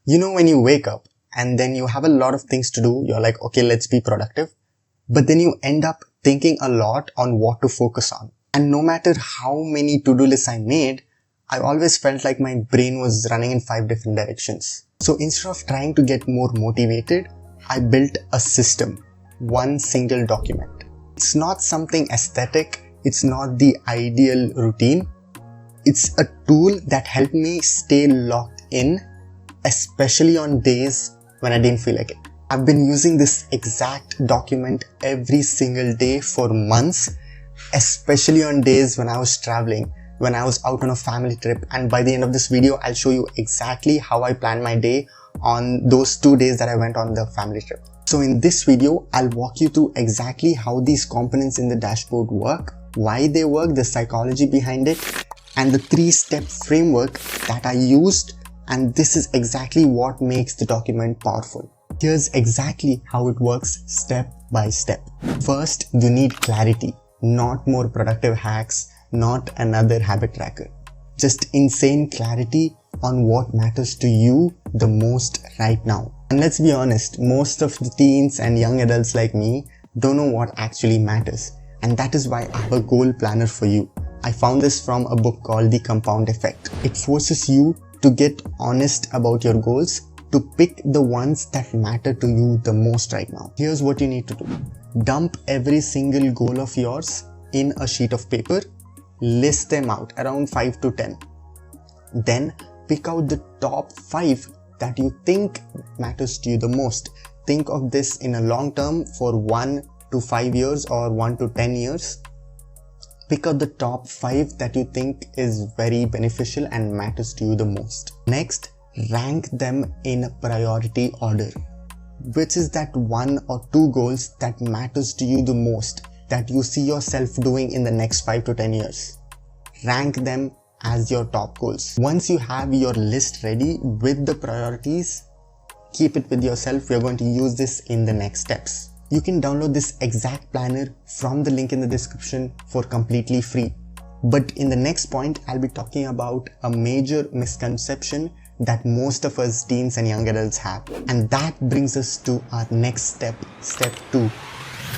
You know, when you wake up and then you have a lot of things to do, you're like, okay, let's be productive. But then you end up thinking a lot on what to focus on. And no matter how many to-do lists I made, I always felt like my brain was running in 5 different directions. So instead of trying to get more motivated, I built a system, one single document. It's not something aesthetic, it's not the ideal routine. It's a tool that helped me stay locked in, especially on days when I didn't feel like it. I've been using this exact document every single day for months, especially on days when I was traveling, when I was out on a family trip, and by the end of this video, I'll show you exactly how I planned my day on those 2 days that I went on the family trip. So in this video, I'll walk you through exactly how these components in the dashboard work, why they work, the psychology behind it, and the 3-step framework that I used, and this is exactly what makes the document powerful. Here's exactly how it works step by step. First, you need clarity, not more productive hacks, not another habit tracker. Just insane clarity on what matters to you the most right now. And let's be honest, most of the teens and young adults like me don't know what actually matters. And that is why I have a goal planner for you. I found this from a book called The Compound Effect. It forces you to get honest about your goals, to pick the ones that matter to you the most right now. Here's what you need to do. Dump every single goal of yours in a sheet of paper. List them out, around 5 to 10. Then pick out the top 5 that you think matters to you the most. Think of this in a long term for 1 to 5 years or 1 to 10 years. Pick out the top 5 that you think is very beneficial and matters to you the most. Next, rank them in priority order. Which is that 1 or 2 goals that matters to you the most, that you see yourself doing in the next 5 to 10 years. Rank them as your top goals. Once you have your list ready with the priorities, keep it with yourself. We are going to use this in the next steps. You can download this exact planner from the link in the description for completely free. But in the next point, I'll be talking about a major misconception that most of us teens and young adults have. And that brings us to our next step, step 2.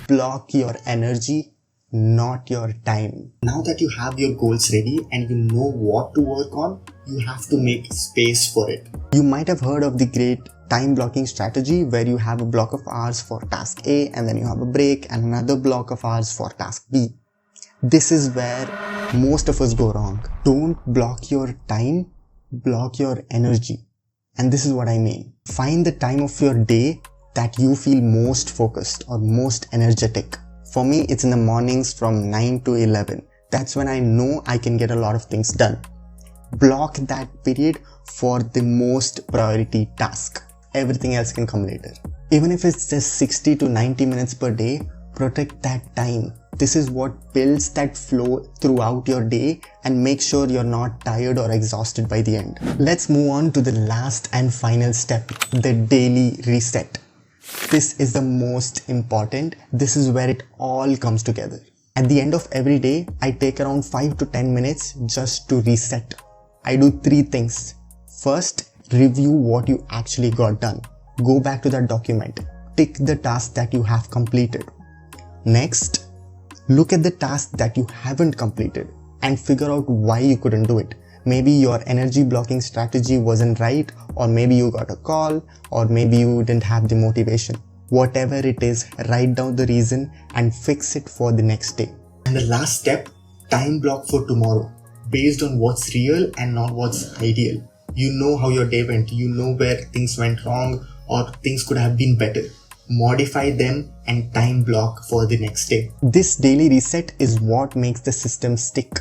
Block your energy, not your time. Now that you have your goals ready and you know what to work on, you have to make space for it. You might have heard of the great time blocking strategy where you have a block of hours for task A and then you have a break and another block of hours for task B. This is where most of us go wrong. Don't block your time, block your energy. And this is what I mean. Find the time of your day that you feel most focused or most energetic. For me, it's in the mornings from 9 to 11. That's when I know I can get a lot of things done. Block that period for the most priority task. Everything else can come later. Even if it's just 60 to 90 minutes per day, protect that time. This is what builds that flow throughout your day and make sure you're not tired or exhausted by the end. Let's move on to the last and final step, the daily reset. This is the most important. This is where it all comes together. At the end of every day, I take around 5 to 10 minutes just to reset. I do 3 things. First, review what you actually got done. Go back to that document. Tick the task that you have completed. Next, look at the task that you haven't completed and figure out why you couldn't do it. Maybe your energy blocking strategy wasn't right, or maybe you got a call, or maybe you didn't have the motivation. Whatever it is, write down the reason and fix it for the next day. And the last step, time block for tomorrow, based on what's real and not what's ideal. You know how your day went, you know where things went wrong or things could have been better. Modify them and time block for the next day. This daily reset is what makes the system stick.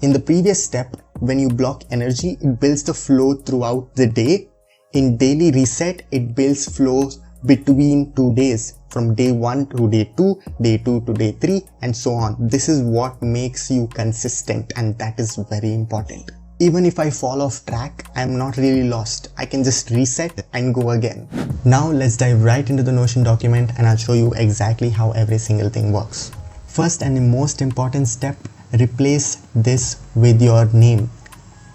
In the previous step, when you block energy, it builds the flow throughout the day. In daily reset, it builds flows between 2 days, from day 1 to day 2, day 2 to day 3, and so on. This is what makes you consistent, and that is very important. Even if I fall off track, I'm not really lost. I can just reset and go again. Now let's dive right into the Notion document and I'll show you exactly how every single thing works. First and the most important step, replace this with your name.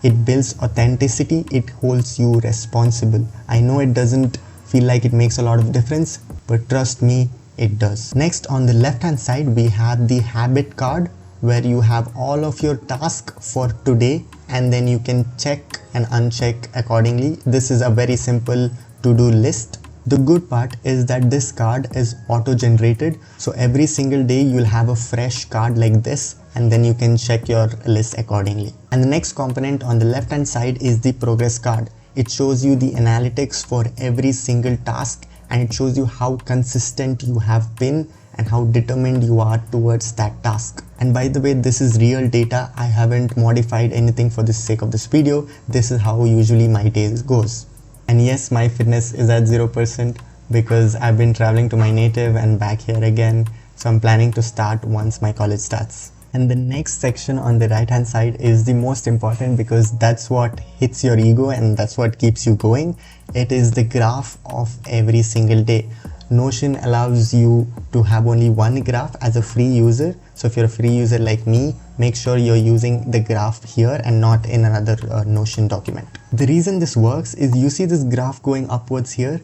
It builds authenticity, it holds you responsible. I know it doesn't feel like it makes a lot of difference, but trust me, it does. Next, on the left hand side, we have the habit card where you have all of your tasks for today and then you can check and uncheck accordingly. This is a very simple to-do list. The good part is that this card is auto-generated, so every single day you'll have a fresh card like this and then you can check your list accordingly. And the next component on the left hand side is the progress card. It shows you the analytics for every single task and it shows you how consistent you have been and how determined you are towards that task. And by the way, this is real data. I haven't modified anything for the sake of this video. This is how usually my days goes. And yes, my fitness is at 0% because I've been traveling to my native and back here again. So I'm planning to start once my college starts. And the next section on the right hand side is the most important because that's what hits your ego and that's what keeps you going. It is the graph of every single day. Notion allows you to have only one graph as a free user. So if you're a free user like me, make sure you're using the graph here and not in another Notion document. The reason this works is you see this graph going upwards here,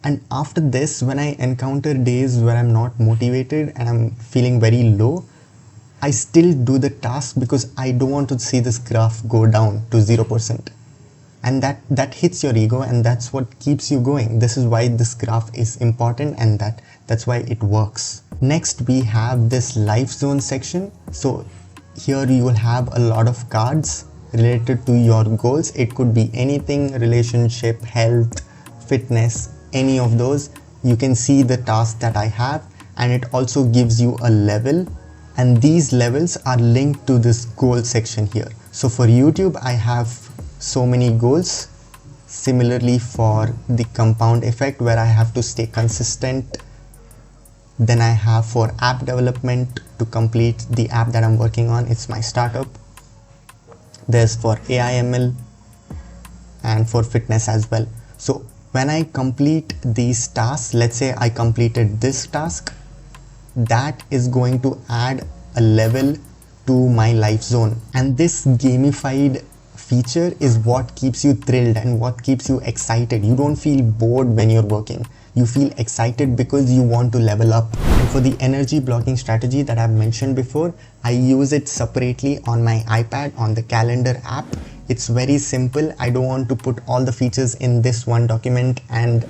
and after this, when I encounter days where I'm not motivated and I'm feeling very low, I still do the task because I don't want to see this graph go down to 0%. And that hits your ego and that's what keeps you going. This is why this graph is important and that's why it works. Next, we have this life zone section. So here you will have a lot of cards related to your goals. It could be anything, relationship, health, fitness, any of those. You can see the task that I have and it also gives you a level. And these levels are linked to this goal section here. So for YouTube, I have so many goals. Similarly for the compound effect where I have to stay consistent. Then I have for app development to complete the app that I'm working on. It's my startup. There's for AI/ML and for fitness as well. So when I complete these tasks, let's say I completed this task, that is going to add a level to my life zone. And this gamified feature is what keeps you thrilled and what keeps you excited. You don't feel bored when you're working. You feel excited because you want to level up. And for the energy blocking strategy that I've mentioned before, I use it separately on my iPad on the calendar app. It's very simple. I don't want to put all the features in this one document and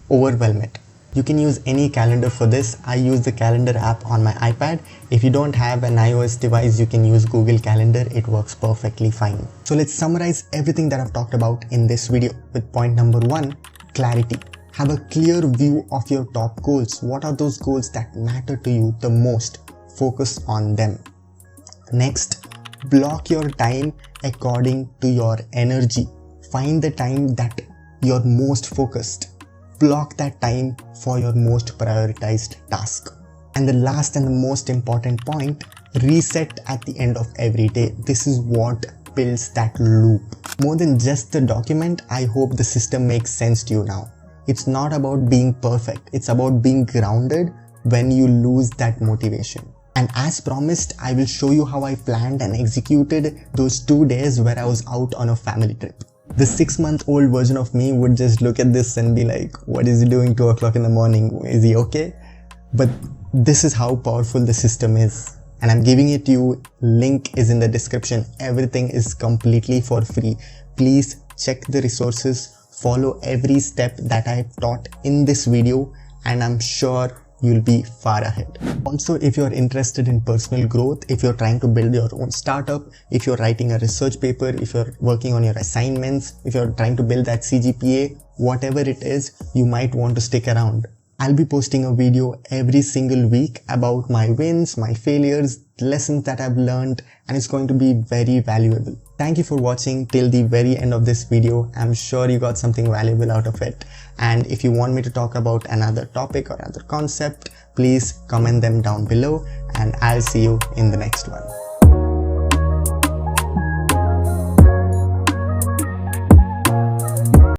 overwhelm it. You can use any calendar for this. I use the calendar app on my iPad. If you don't have an iOS device, you can use Google Calendar. It works perfectly fine. So let's summarize everything that I've talked about in this video with point number 1, clarity. Have a clear view of your top goals. What are those goals that matter to you the most? Focus on them. Next, block your time according to your energy. Find the time that you're most focused. Block that time for your most prioritized task. And the last and the most important point, reset at the end of every day. This is what builds that loop. More than just the document, I hope the system makes sense to you now. It's not about being perfect. It's about being grounded when you lose that motivation. And as promised, I will show you how I planned and executed those 2 days where I was out on a family trip. The 6-month-old version of me would just look at this and be like, what is he doing 2 o'clock in the morning? Is he okay? But this is how powerful the system is. And I'm giving it to you. Link is in the description. Everything is completely for free. Please check the resources. Follow every step that I've taught in this video. And I'm sure you'll be far ahead. Also, if you're interested in personal growth, if you're trying to build your own startup, if you're writing a research paper, if you're working on your assignments, if you're trying to build that CGPA, whatever it is, you might want to stick around. I'll be posting a video every single week about my wins, my failures, lessons that I've learned, and it's going to be very valuable. Thank you for watching till the very end of this video. I'm sure you got something valuable out of it. And if you want me to talk about another topic or another concept, please comment them down below and I'll see you in the next one.